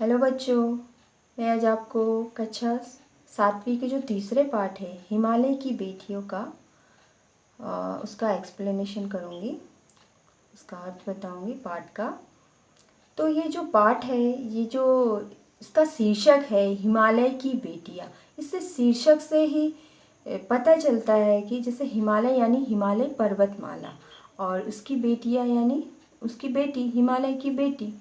Hello बच्चों, मैं आज आपको कक्षा 7वीं के जो तीसरे पाठ है हिमालय की बेटियों का उसका एक्सप्लेनेशन करूँगी, उसका अर्थ बताऊँगी पाठ का। तो ये जो पाठ है, ये जो इसका शीर्षक है हिमालय की बेटियाँ। इससे शीर्षक से ही पता चलता है कि जैसे हिमालय यानी हिमालय पर्वतमाला और उसकी बेटियाँ यानी उसकी बेटी, हिमालय की बेटी।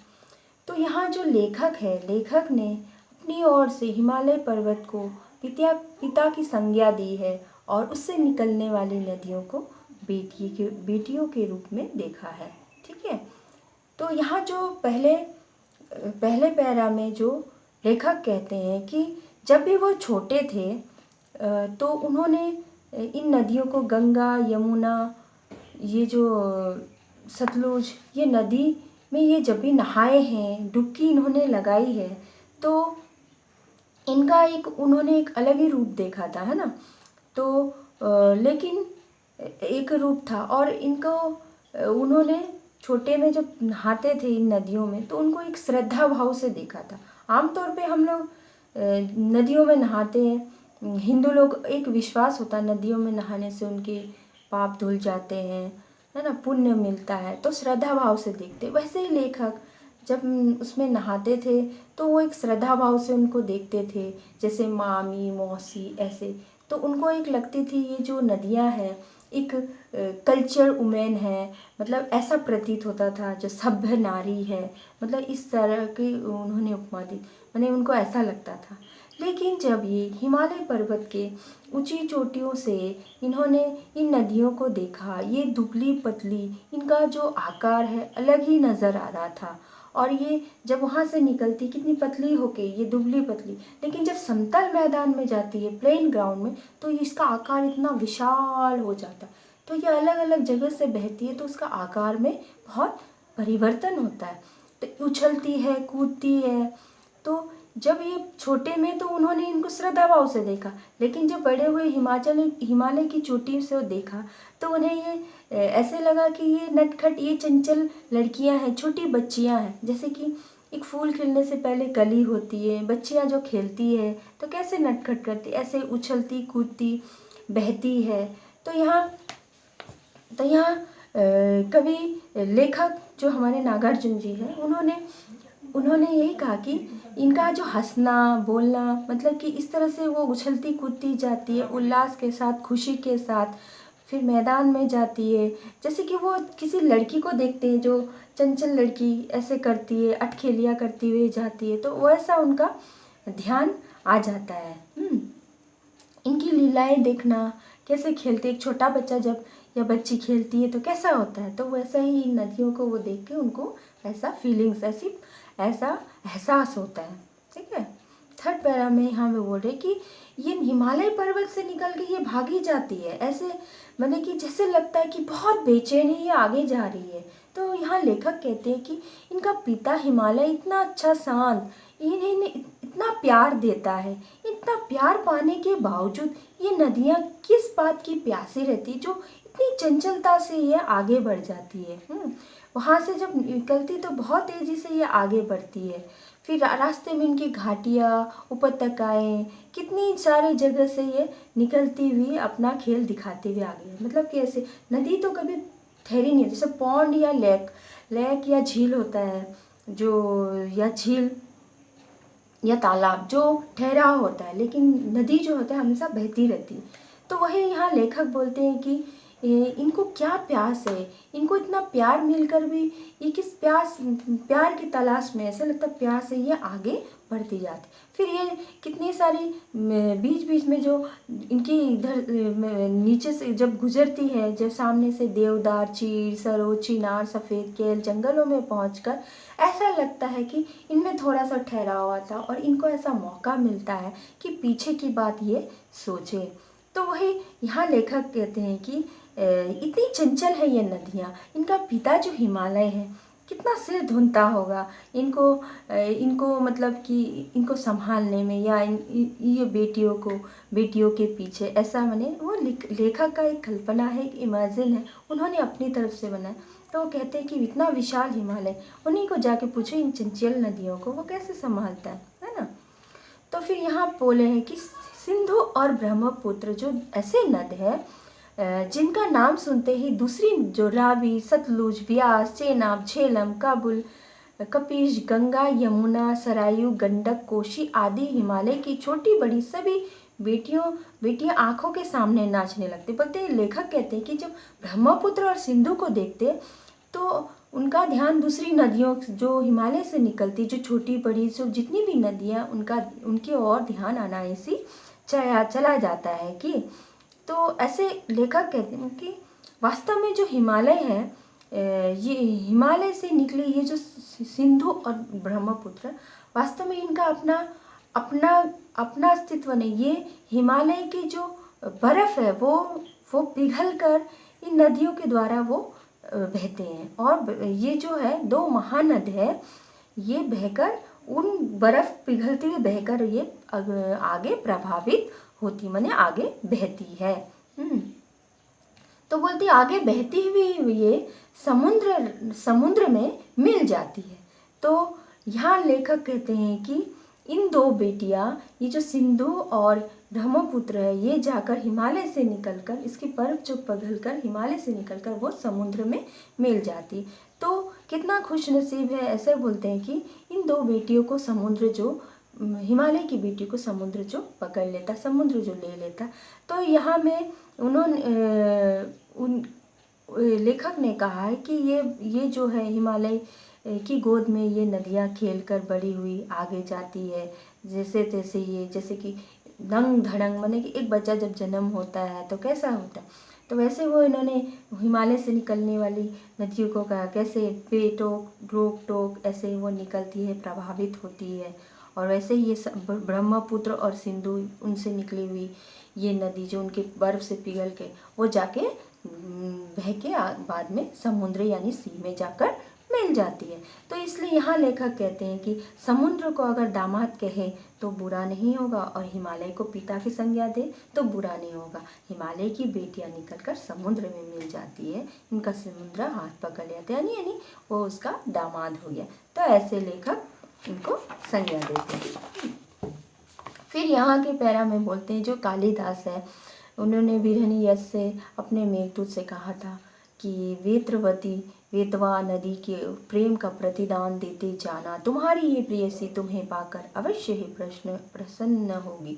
तो यहाँ जो लेखक है, लेखक ने अपनी ओर से हिमालय पर्वत को पिता की संज्ञा दी है और उससे निकलने वाली नदियों को बेटियों के रूप में देखा है। ठीक है। तो यहाँ जो पहले पैरा में जो लेखक कहते हैं कि जब भी वो छोटे थे तो उन्होंने इन नदियों को गंगा, यमुना, ये जो सतलुज, ये नदी में ये जब भी नहाए हैं, डुबकी इन्होंने लगाई है, तो इनका उन्होंने एक अलग ही रूप देखा था, है ना। तो लेकिन एक रूप था और इनको उन्होंने छोटे में जब नहाते थे इन नदियों में तो उनको एक श्रद्धा भाव से देखा था। आमतौर पे हम लोग नदियों में नहाते हैं, हिंदू लोग, एक विश्वास होता है नदियों में नहाने से उनके पाप धुल जाते हैं, है ना, पुण्य मिलता है, तो श्रद्धा भाव से देखते। वैसे ही लेखक जब उसमें नहाते थे तो वो एक श्रद्धा भाव से उनको देखते थे, जैसे मामी, मौसी, ऐसे। तो उनको एक लगती थी ये जो नदियाँ हैं एक कल्चर वुमेन है, मतलब ऐसा प्रतीत होता था, जो सभ्य नारी है, मतलब इस तरह की उन्होंने उपमा दी, मैंने उनको ऐसा लगता था। लेकिन जब ये हिमालय पर्वत के ऊंची चोटियों से इन्होंने इन नदियों को देखा, ये दुबली पतली, इनका जो आकार है अलग ही नज़र आ रहा था। और ये जब वहाँ से निकलती कितनी पतली होके, ये दुबली पतली, लेकिन जब समतल मैदान में जाती है, प्लेन ग्राउंड में, तो इसका आकार इतना विशाल हो जाता। तो ये अलग अलग जगह से बहती है तो उसका आकार में बहुत परिवर्तन होता है, तो उछलती है, कूदती है। तो जब ये छोटे में तो उन्होंने इनको श्रद्धा भाव से देखा, लेकिन जब बड़े हुए हिमालय की चोटी से देखा तो उन्हें ये ऐसे लगा कि ये नटखट, ये चंचल लड़कियां हैं, छोटी बच्चियां हैं। जैसे कि एक फूल खिलने से पहले कली होती है, बच्चियां जो खेलती है तो कैसे नटखट करती, ऐसे उछलती कूदती बहती है। तो यहाँ कवि, लेखक जो हमारे नागार्जुन जी हैं, उन्होंने यही कहा कि इनका जो हंसना बोलना, मतलब कि इस तरह से वो उछलती कूदती जाती है उल्लास के साथ, खुशी के साथ, फिर मैदान में जाती है, जैसे कि वो किसी लड़की को देखते हैं जो चंचल लड़की ऐसे करती है, अटखेलियाँ करती हुई जाती है, तो वैसा उनका ध्यान आ जाता है। इनकी लीलाएं देखना, कैसे खेलते, एक छोटा बच्चा जब या बच्ची खेलती है तो कैसा होता है, तो वैसा ही इन नदियों को वो देख के उनको ऐसा फीलिंग्स, ऐसा एहसास होता है। ठीक है। थर्ड पैरा में यहाँ पे बोल रहे कि ये हिमालय पर्वत से निकल के ये भागी जाती है, ऐसे मैंने कि जैसे लगता है कि बहुत बेचैन है, ये आगे जा रही है। तो यहाँ लेखक कहते हैं कि इनका पिता हिमालय इतना अच्छा, शांत, इन्हें इतना प्यार देता है, इतना प्यार पाने के बावजूद ये नदियाँ किस बात की प्यासी रहती, जो इतनी चंचलता से ये आगे बढ़ जाती है। वहाँ से जब निकलती तो बहुत तेज़ी से ये आगे बढ़ती है। फिर रास्ते में इनकी घाटियाँ, उपत्यकाएं, कितनी सारी जगह से ये निकलती हुई अपना खेल दिखाते हुए आगे है। मतलब कि ऐसे नदी तो कभी ठहरी नहीं है, जैसे पॉन्ड या लेक या झील होता है, जो या झील या तालाब जो ठहराव होता है, लेकिन नदी जो होता है हमेशा बहती रहती है। तो वही यहाँ लेखक बोलते हैं कि इनको क्या प्यास है, इनको इतना प्यार मिलकर भी ये किस प्यार की तलाश में, ऐसा लगता है प्यास है, ये आगे बढ़ती जाती। फिर ये कितनी सारी बीच बीच में जो इनकी इधर नीचे से जब गुजरती है, जब सामने से देवदार, चीड़, सरोज, चिनार, सफ़ेद केल जंगलों में पहुंचकर ऐसा लगता है कि इनमें थोड़ा सा ठहराव आता और इनको ऐसा मौका मिलता है कि पीछे की बात ये सोचे। तो वही यहाँ लेखक कहते हैं कि इतनी चंचल है ये नदियाँ, इनका पिता जो हिमालय है कितना सिर धुनता होगा इनको मतलब कि इनको संभालने में, या ये बेटियों के पीछे, ऐसा मैंने वो लेखक का एक कल्पना है, एक इमेजिन है, उन्होंने अपनी तरफ से बनाया। तो वो कहते हैं कि इतना विशाल हिमालय, उन्हीं को जाके पूछो इन चंचल नदियों को वो कैसे संभालता है ना। तो फिर यहाँ बोले हैं कि सिंधु और ब्रह्मपुत्र जो ऐसे नद है जिनका नाम सुनते ही दूसरी जो रावी, सतलुज, ब्यास, चेनाब, झेलम, काबुल, कपिश, गंगा, यमुना, सरयू, गंडक, कोशी आदि हिमालय की छोटी बड़ी सभी बेटियां आंखों के सामने नाचने लगते। बोलते हैं, लेखक कहते हैं कि जब ब्रह्मपुत्र और सिंधु को देखते तो उनका ध्यान दूसरी नदियों जो हिमालय से निकलती, जो छोटी बड़ी जो जितनी भी नदियाँ उनकी ओर ध्यान अनायासी चला जाता है कि। तो ऐसे लेखक कहते हैं कि वास्तव में जो हिमालय है, ये हिमालय से निकले ये जो सिंधु और ब्रह्मपुत्र, वास्तव में इनका अपना अस्तित्व नहीं। ये हिमालय की जो बर्फ़ है वो पिघल कर इन नदियों के द्वारा वो बहते हैं। और ये जो है दो महानद है, ये बहकर उन बर्फ़ पिघलती हुई बहकर ये आगे प्रभावित होती, माने आगे बहती है। तो बोलती आगे बहती हुई ये समुद्र में मिल जाती है। तो यहाँ लेखक कहते हैं कि इन दो बेटियाँ, ये जो सिंधु और ब्रह्मपुत्र है, ये जाकर हिमालय से निकलकर, इसकी बर्फ जो पिघलकर हिमालय से निकलकर वो समुद्र में मिल जाती। तो कितना खुश नसीब है, ऐसे बोलते हैं कि इन दो बेटियों को समुद्र जो हिमालय की बेटी को समुद्र जो पकड़ लेता, समुद्र जो ले लेता। तो यहाँ में उन लेखक ने कहा है कि ये जो है हिमालय की गोद में ये नदियाँ खेलकर बड़ी हुई आगे जाती है। जैसे कि दंग धड़ंग, माने कि एक बच्चा जब जन्म होता है तो कैसा होता है, तो वैसे वो इन्होंने हिमालय से निकलने वाली नदियों को कहा कैसे बेटोक रोक टोक ऐसे वो निकलती है, प्रभावित होती है। और वैसे ही ये ब्रह्मपुत्र और सिंधु, उनसे निकली हुई ये नदी जो उनके बर्फ़ से पिघल के वो जाके बह के बाद में समुद्र यानी सी में जाकर मिल जाती है। तो इसलिए यहाँ लेखक कहते हैं कि समुद्र को अगर दामाद कहे तो बुरा नहीं होगा, और हिमालय को पिता की संज्ञा दे तो बुरा नहीं होगा। हिमालय की बेटियाँ निकलकर समुद्र में मिल जाती है, इनका समुद्र हाथ पकड़ लेते हैं, यानी वो उसका दामाद हो गया। तो ऐसे लेखक इनको संज्ञा देते हैं। फिर यहाँ के पैरा में बोलते हैं जो कालिदास है, उन्होंने बिरहनी यश से अपने मेघदूत से कहा था कि वेत्रवती वेतवा नदी के प्रेम का प्रतिदान देते जाना, तुम्हारी ये प्रेयसी तुम्हें पाकर अवश्य ही प्रसन्न होगी।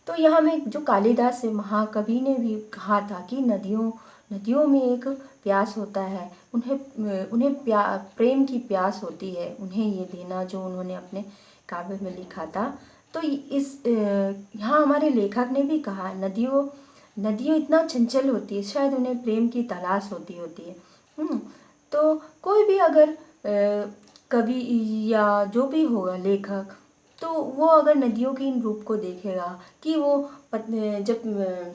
तो यहाँ में जो कालिदास है महाकवि ने भी कहा था कि नदियों में एक प्यास होता है, उन्हें प्रेम की प्यास होती है, उन्हें ये देना जो उन्होंने अपने काव्य में लिखा था। तो यहाँ हमारे लेखक ने भी कहा नदियों इतना चंचल होती है, शायद उन्हें प्रेम की तलाश होती है। तो कोई भी अगर कवि या जो भी होगा लेखक, तो वो अगर नदियों के इन रूप को देखेगा कि वो जब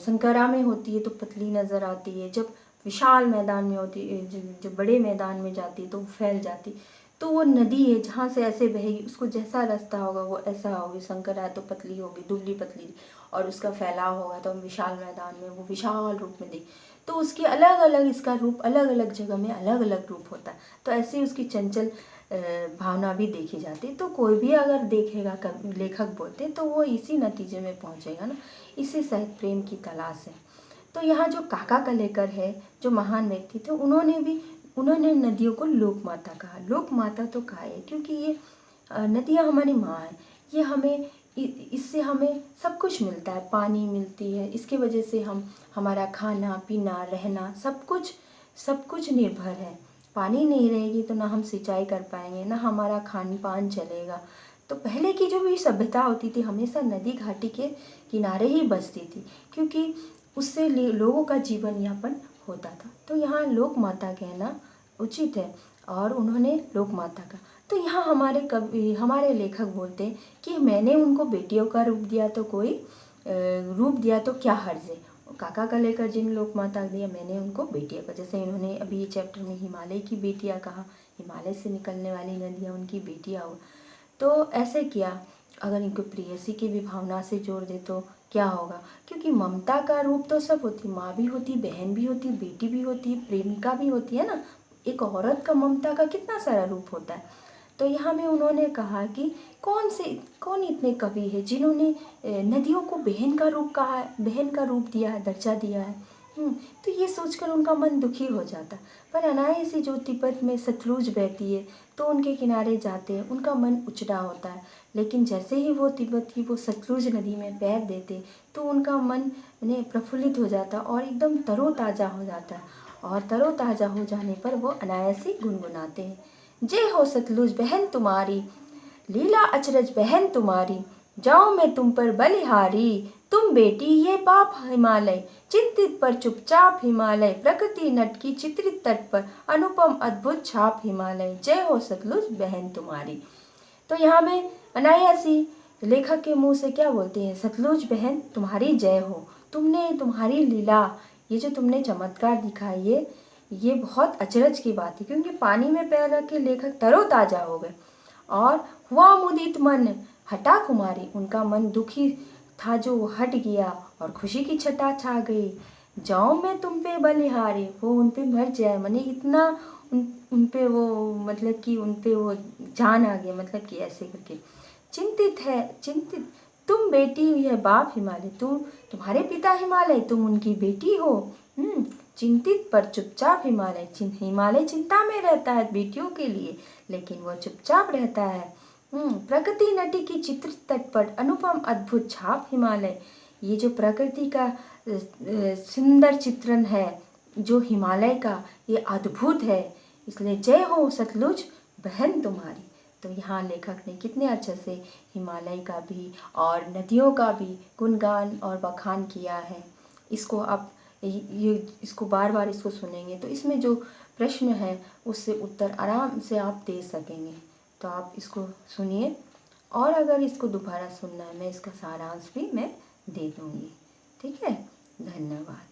संकरा में होती है तो पतली नज़र आती है, जब विशाल मैदान में होती है, जब बड़े मैदान में जाती है तो फैल जाती। तो वो नदी है जहाँ से ऐसे बहेगी, उसको जैसा रास्ता होगा वो ऐसा होगी, संकरा है तो पतली होगी, दुबली पतली, और उसका फैलाव होगा तो विशाल मैदान में वो विशाल रूप में देख। तो उसके अलग अलग इसका रूप अलग अलग जगह में अलग अलग रूप होता है। तो ऐसे ही उसकी चंचल भावना भी देखी जाती। तो कोई भी अगर देखेगा लेखक बोलते तो वो इसी नतीजे में पहुंचेगा ना, इसी शायद प्रेम की तलाश है। तो यहाँ जो काका कलेकर है, जो महान व्यक्ति थे, उन्होंने नदियों को लोक माता कहा। लोक माता तो कहा है क्योंकि ये नदियाँ हमारी माँ है, ये इससे हमें सब कुछ मिलता है, पानी मिलती है, इसके वजह से हमारा खाना पीना रहना सब कुछ निर्भर है। पानी नहीं रहेगी तो ना हम सिंचाई कर पाएंगे, ना हमारा खान पान चलेगा। तो पहले की जो भी सभ्यता होती थी हमेशा नदी घाटी के किनारे ही बसती थी, क्योंकि उससे लोगों का जीवन यापन होता था। तो यहाँ लोक माता कहना उचित है, और उन्होंने लोक माता का। तो यहाँ हमारे लेखक बोलते हैं कि मैंने उनको बेटियों का रूप दिया तो क्या हर्ज है। काका का लेकर जिन लोक माता दिया, मैंने उनको बेटियों का, जैसे इन्होंने अभी ये चैप्टर में हिमालय की बेटियाँ कहा, हिमालय से निकलने वाली नदियाँ उनकी बेटियाँ हो। तो ऐसे किया, अगर इनको प्रेयसी की भी भावना से जोड़ दे तो क्या होगा, क्योंकि ममता का रूप तो सब होती, माँ भी होती, बहन भी होती, बेटी भी होती, प्रेमिका भी होती है ना, एक औरत का ममता का कितना सारा रूप होता है। तो यहाँ में उन्होंने कहा कि कौन इतने कवि है जिन्होंने नदियों को बहन का रूप कहा है, बहन का रूप दिया है, दर्जा दिया है। तो ये सोचकर उनका मन दुखी हो जाता। पर अनायासी जो तिब्बत में सतलुज बहती है तो उनके किनारे जाते हैं, उनका मन उचटा होता है। लेकिन जैसे ही वो तिब्बत की वो सतलुज नदी में पैर देते तो उनका मन प्रफुल्लित हो जाता और एकदम तरोताज़ा हो जाता है। और तरोताज़ा हो जाने पर वो अनायासी गुनगुनाते हैं, जय हो सतलुज बहन तुम्हारी, लीला अचरज बहन तुम्हारी, जाऊं मैं तुम पर बलिहारी, तुम बेटी ये बाप हिमालय, चिंतित पर चुपचाप हिमालय, प्रकृति नट की चित्रित तट पर अनुपम अद्भुत छाप हिमालय, जय हो सतलुज बहन तुम्हारी। तो यहाँ में अनायासी लेखक के मुंह से क्या बोलते हैं, सतलुज बहन तुम्हारी जय हो, तुम्हारी लीला, ये जो तुमने चमत्कार दिखाई ये बहुत अचरज की बात है, क्योंकि पानी में पैर रख के लेखक तरोताजा हो गए। और हुआ मुदित मन हटा कुमारी, उनका मन दुखी था जो वो हट गया और खुशी की छटा छा गई। जाऊं मैं तुम पे बलिहारी, वो उन पे मर जाए, माने इतना उन पे वो मतलब कि उन पे वो जान आ गया, मतलब कि ऐसे करके। चिंतित तुम बेटी है बाप हिमालय, तुम्हारे पिता हिमालय, तुम उनकी बेटी हो। चिंतित पर चुपचाप हिमालय, हिमालय चिंता में रहता है बेटियों के लिए, लेकिन वह चुपचाप रहता है। प्रकृति नटी की चित्र तट पर अनुपम अद्भुत छाप हिमालय, ये जो प्रकृति का सुंदर चित्रण है जो हिमालय का, ये अद्भुत है, इसलिए जय हो सतलुज बहन तुम्हारी। तो यहाँ लेखक ने कितने अच्छे से हिमालय का भी और नदियों का भी गुणगान और बखान किया है। इसको आप इसको बार बार इसको सुनेंगे तो इसमें जो प्रश्न है उससे उत्तर आराम से आप दे सकेंगे। तो आप इसको सुनिए, और अगर इसको दोबारा सुनना है मैं इसका सारांश भी मैं दे दूँगी। ठीक है, धन्यवाद।